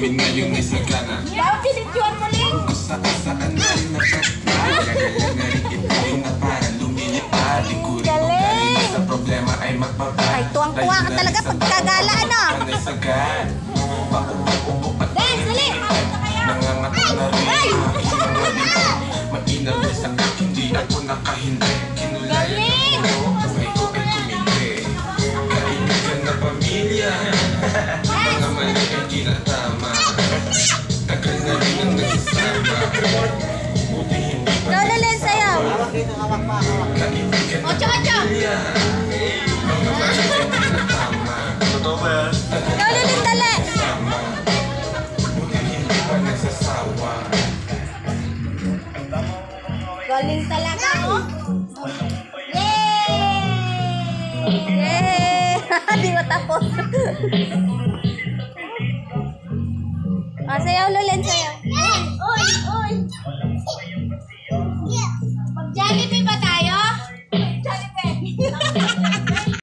namin ngayon ay sagana. Pinituan mo lang. Saan ay nagkakagalan na rin ito na para lumilipad. Galing sa problema ay magpapad. Ay, tuwang-tuwa ka talaga pagkagala, ano? Sagad. Dance, dali! Nangangatok na rin ang isang nalito. Mainag na sa kak, hindi ako nakahindi. Kinulay ako, buhay ko ay kumindi. Kaibigan na pamilya, ang naman ay ginatama. Tagal na rin ang nagsasama. Buti hindi pa Ikaw na lang sayaw. kaibigan na Ocho, ocho! pamilya. Ang naman ay ginatama. Totoo ba yan? Ikaw na lang dali. Sama. Buti hindi pa nagsasawa. Galing talaga, oh. Yay! Yay! Di matapos. Sayaw, Lolen, sayaw. Oy, oy, oy. Mag-jollibee ba tayo?